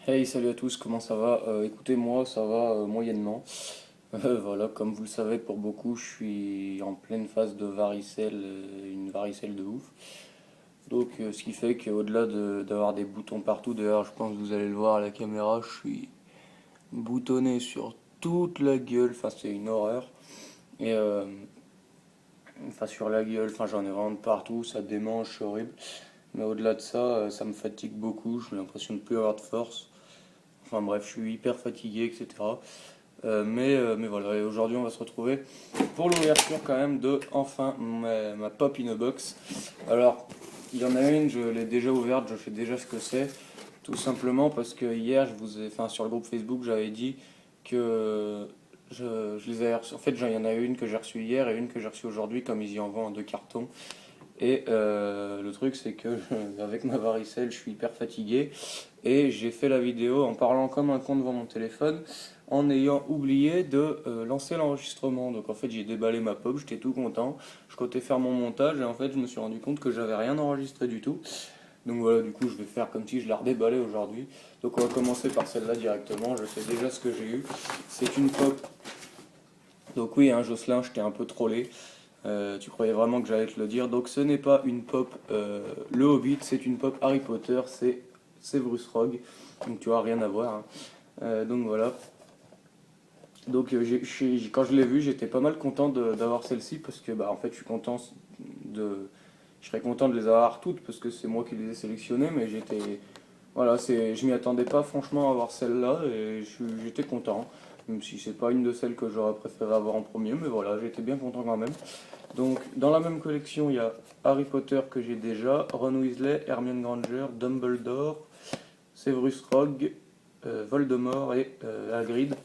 Hey, salut à tous, comment ça va? Écoutez, moi, ça va moyennement. Voilà, comme vous le savez, pour beaucoup, je suis en pleine phase de varicelle, une varicelle de ouf. Donc, ce qui fait qu'au-delà d'avoir des boutons partout, d'ailleurs, je pense que vous allez le voir à la caméra, je suis boutonné sur toute la gueule, enfin, c'est une horreur. Et, enfin, sur la gueule, enfin, j'en ai vraiment de partout, ça démange, c'est horrible. Mais au-delà de ça, ça me fatigue beaucoup, j'ai l'impression de plus avoir de force. Enfin bref, je suis hyper fatigué, etc. Mais voilà, et aujourd'hui on va se retrouver pour l'ouverture quand même de enfin ma pop in a box. Alors, il y en a une, je l'ai déjà ouverte, je sais déjà ce que c'est. Tout simplement parce que hier, enfin sur le groupe Facebook, j'avais dit que je les avais reçus. En fait, il y en a une que j'ai reçue hier et une que j'ai reçue aujourd'hui, comme ils y envoient en deux cartons. Et le truc, c'est que avec ma varicelle, je suis hyper fatigué. Et j'ai fait la vidéo en parlant comme un con devant mon téléphone, en ayant oublié de lancer l'enregistrement. Donc en fait, j'ai déballé ma pop, j'étais tout content. Je comptais faire mon montage et en fait, je me suis rendu compte que j'avais rien enregistré du tout. Donc voilà, du coup, je vais faire comme si je la redéballais aujourd'hui. Donc on va commencer par celle-là directement. Je sais déjà ce que j'ai eu. C'est une pop. Donc oui, hein, Jocelyn, je t'ai un peu trollé. Tu croyais vraiment que j'allais te le dire. Donc ce n'est pas une pop Le Hobbit, c'est une pop Harry Potter, c'est Severus Rogue. Donc tu vois, rien à voir, hein. Donc voilà. Donc quand je l'ai vue, j'étais pas mal content d'avoir celle-ci parce que bah en fait je suis content de je serais content de les avoir toutes parce que c'est moi qui les ai sélectionnées, mais voilà, je m'y attendais pas franchement à avoir celle-là et j'étais content. Même si c'est pas une de celles que j'aurais préféré avoir en premier, mais voilà, j'étais bien content quand même. Donc, dans la même collection, il y a Harry Potter que j'ai déjà, Ron Weasley, Hermione Granger, Dumbledore, Severus Rogue, Voldemort et Hagrid.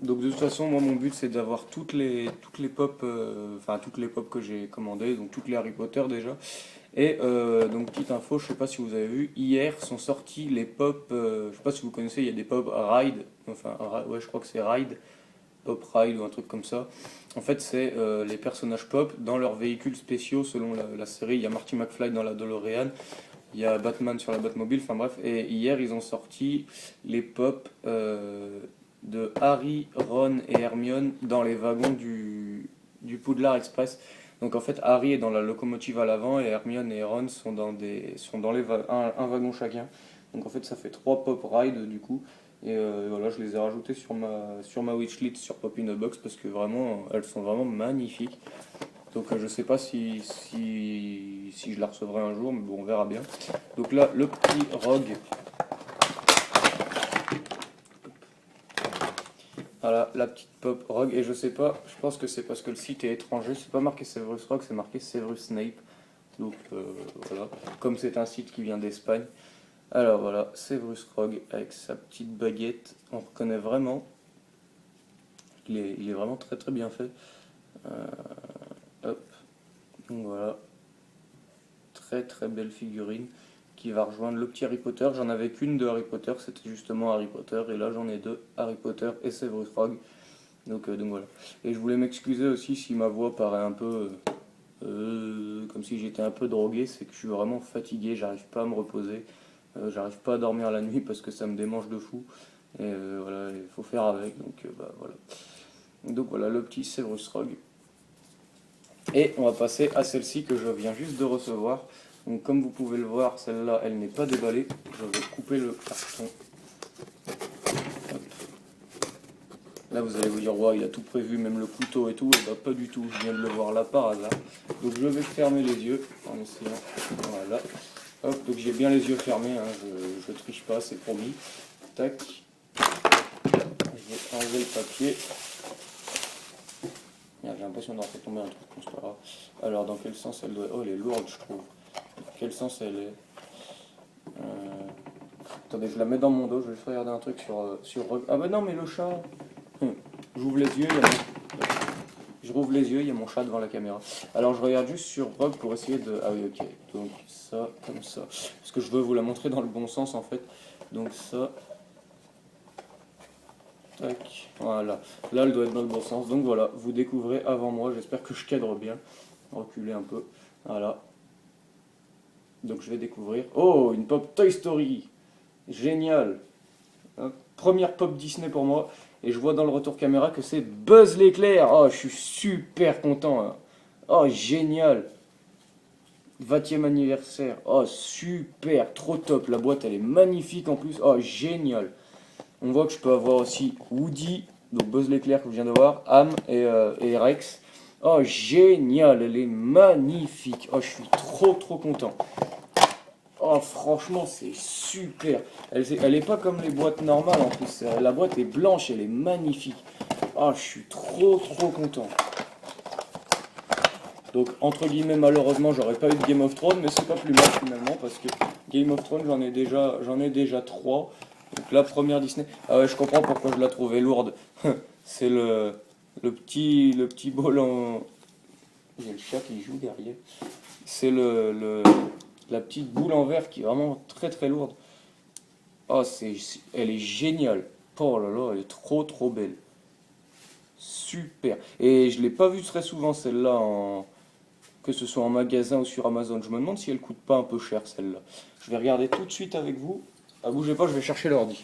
Donc de toute façon, moi mon but c'est d'avoir toutes les pop, enfin toutes les pop que j'ai commandées, donc toutes les Harry Potter déjà. Et donc petite info, je sais pas si vous avez vu, hier sont sortis les pop, je sais pas si vous connaissez, il y a des pop Ride, enfin ouais je crois que c'est Ride, Pop Ride ou un truc comme ça. En fait, c'est les personnages pop dans leurs véhicules spéciaux selon la série. Il y a Marty McFly dans la DeLorean, il y a Batman sur la Batmobile, enfin bref. Et hier, ils ont sorti les pop de Harry, Ron et Hermione dans les wagons du Poudlard Express. Donc en fait, Harry est dans la locomotive à l'avant et Hermione et Ron sont dans un wagon chacun. Donc en fait, ça fait trois pop rides du coup. Et voilà, je les ai rajoutés sur ma wishlist sur Pop in a Box parce que vraiment, elles sont vraiment magnifiques. Donc je sais pas si je la recevrai un jour, mais bon, on verra bien. Donc là, le petit Rogue, voilà, la petite Pop Rogue, et je sais pas, je pense que c'est parce que le site est étranger, c'est pas marqué Severus Rogue, c'est marqué Severus Snape. Donc voilà, comme c'est un site qui vient d'Espagne. Alors voilà, Severus Rogue avec sa petite baguette, on reconnaît vraiment, il est vraiment très très bien fait. Euh, hop, donc voilà, très très belle figurine qui va rejoindre le petit Harry Potter. J'en avais qu'une de Harry Potter, c'était justement Harry Potter, et là j'en ai deux, Harry Potter et Severus Rogue. Donc voilà. Et je voulais m'excuser aussi si ma voix paraît un peu comme si j'étais un peu drogué, c'est que je suis vraiment fatigué, j'arrive pas à me reposer, j'arrive pas à dormir la nuit parce que ça me démange de fou. Et voilà, il faut faire avec, donc bah voilà. Donc voilà, le petit Severus Rogue. Et on va passer à celle-ci que je viens juste de recevoir. Donc comme vous pouvez le voir, celle-là, elle n'est pas déballée. Je vais couper le carton. Hop. Là, vous allez vous dire, ouais, il a tout prévu, même le couteau et tout. Et bah, pas du tout, je viens de le voir là par hasard. Donc je vais fermer les yeux en essayant. Voilà. Hop, donc j'ai bien les yeux fermés, hein, je triche pas, c'est promis. Tac. Je vais enlever le papier. Merde, j'ai l'impression d'avoir fait tomber un truc, c'est pas grave. Alors, dans quel sens elle doit... Oh, elle est lourde, je trouve. Dans quel sens elle est Attendez, je la mets dans mon dos, je vais juste regarder un truc sur Ah bah non, mais le chat. J'ouvre les yeux, je rouvre les yeux, il y a mon chat devant la caméra. Alors je regarde juste sur Rogue pour essayer de... Ah oui, ok. Donc ça, comme ça. Parce que je veux vous la montrer dans le bon sens en fait. Donc ça, tac, voilà. Là, elle doit être dans le bon sens. Donc voilà, vous découvrez avant moi. J'espère que je cadre bien. Reculer un peu. Voilà. Donc je vais découvrir. Oh, une pop Toy Story. génial. Première pop Disney pour moi. Et je vois dans le retour caméra que c'est Buzz l'éclair. Oh, je suis super content, hein. Oh, génial. 20e anniversaire. Oh, super, trop top. La boîte, elle est magnifique en plus. Oh, génial. On voit que je peux avoir aussi Woody, donc Buzz l'éclair que je viens de voir, Ham et Rex. Oh, génial, elle est magnifique. Oh, je suis trop content. Oh, franchement, c'est super. Elle est pas comme les boîtes normales en plus. La boîte est blanche, elle est magnifique. Oh, je suis trop content. Donc, entre guillemets, malheureusement, j'aurais pas eu de Game of Thrones, mais c'est pas plus mal finalement parce que Game of Thrones, j'en ai déjà 3. Donc, la première Disney. Ah ouais, je comprends pourquoi je la trouvais lourde. C'est le petit bol en. Il y a le chat qui joue derrière. C'est la petite boule en verre qui est vraiment très lourde. Oh, elle est géniale. Oh là là, elle est trop belle. Super. Et je l'ai pas vue très souvent celle-là, que ce soit en magasin ou sur Amazon. Je me demande si elle coûte pas un peu cher celle-là. Je vais regarder tout de suite avec vous. Ah, bougez pas, je vais chercher l'ordi.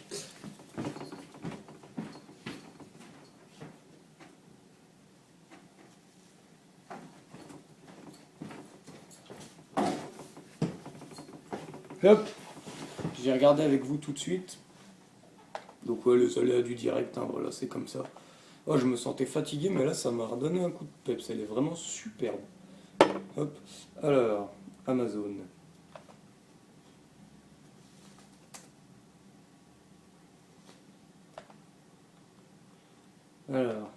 Hop, je vais regarder avec vous tout de suite. Donc ouais, les aléas du direct, hein, voilà, c'est comme ça. Oh, je me sentais fatigué, mais là, ça m'a redonné un coup de peps. Elle est vraiment superbe. Hop, alors, Amazon. Alors,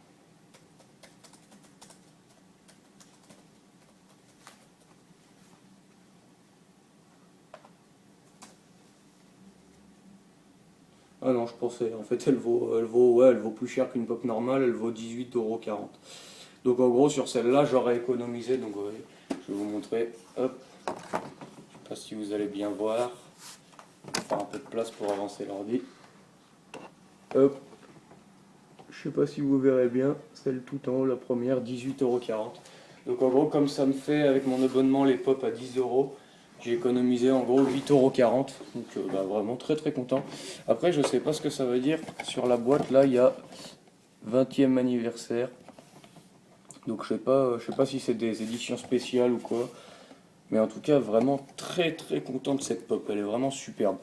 ah non, je pensais, en fait, elle vaut plus cher qu'une pop normale, elle vaut 18,40 €. Donc en gros, sur celle-là, j'aurais économisé, donc ouais, je vais vous montrer, hop, je sais pas si vous allez bien voir, je vais faire un peu de place pour avancer l'ordi. Hop, je sais pas si vous verrez bien, celle tout en haut, la première, 18,40 €. Donc en gros, comme ça me fait avec mon abonnement les pop à 10 euros, j'ai économisé en gros 8,40 €. Donc bah, vraiment très content. Après, je sais pas ce que ça veut dire. Sur la boîte, là, il y a 20e anniversaire. Donc je sais pas si c'est des éditions spéciales ou quoi. Mais en tout cas, vraiment très content de cette pop. Elle est vraiment superbe.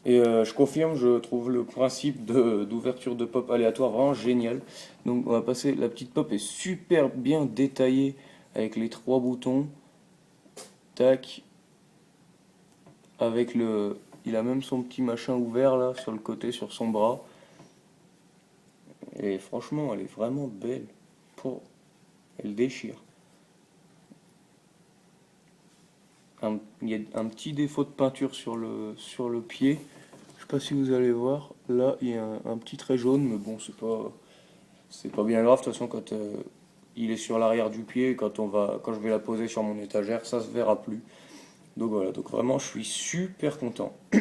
Et je confirme, je trouve le principe d'ouverture de pop aléatoire vraiment génial. Donc on va passer, la petite pop est super bien détaillée avec les 3 boutons. Tac. Avec il a même son petit machin ouvert là sur le côté, sur son bras. Et franchement, elle est vraiment belle. Elle déchire. Il y a un petit défaut de peinture sur le pied. Je sais pas si vous allez voir. Là, il y a un petit trait jaune, mais bon, c'est pas bien grave. De toute façon, quand il est sur l'arrière du pied, quand je vais la poser sur mon étagère, ça se verra plus. Donc voilà, donc vraiment, je suis super content. Je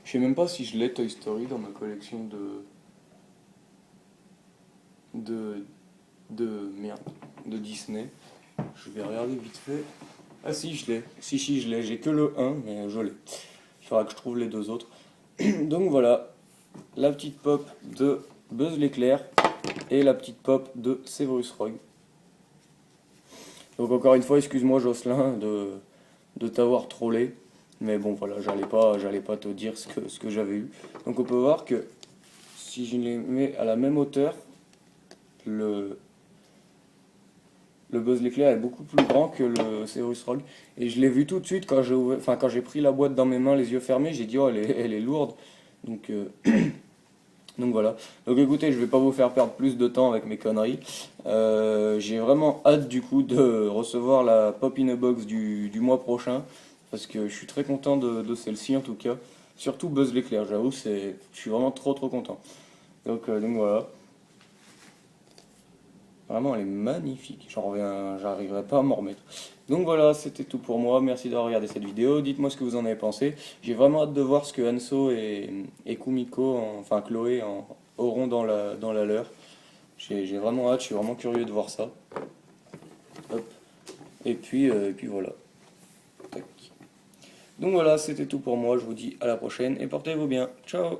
sais même pas si je l'ai Toy Story dans ma collection de, merde, de Disney. Je vais regarder vite fait. Ah si, je l'ai. Si, je l'ai. J'ai que le 1, mais je l'ai. Il faudra que je trouve les 2 autres. Donc voilà, la petite pop de Buzz l'éclair et la petite pop de Severus Rogue. Donc encore une fois, excuse-moi Jocelyn de t'avoir trollé. Mais bon voilà, j'allais pas te dire ce que j'avais eu. Donc on peut voir que si je les mets à la même hauteur, le, le Buzz l'éclair est beaucoup plus grand que le Severus Rogue. Et je l'ai vu tout de suite quand j'ai pris la boîte dans mes mains, les yeux fermés, j'ai dit oh elle est lourde. Donc, donc voilà. Donc écoutez, je vais pas vous faire perdre plus de temps avec mes conneries. J'ai vraiment hâte du coup de recevoir la Pop in a Box du mois prochain. Parce que je suis très content de celle-ci en tout cas. Surtout Buzz l'éclair, j'avoue, je suis vraiment trop content. Donc voilà. Vraiment, elle est magnifique. J'arriverai pas à m'en remettre. Donc voilà, c'était tout pour moi. Merci d'avoir regardé cette vidéo. Dites-moi ce que vous en avez pensé. J'ai vraiment hâte de voir ce que Hanso et Kumiko, enfin Chloé, auront dans la leur. J'ai vraiment hâte, je suis vraiment curieux de voir ça. Hop. Et puis voilà. Tac. Donc voilà, c'était tout pour moi. Je vous dis à la prochaine et portez-vous bien. Ciao!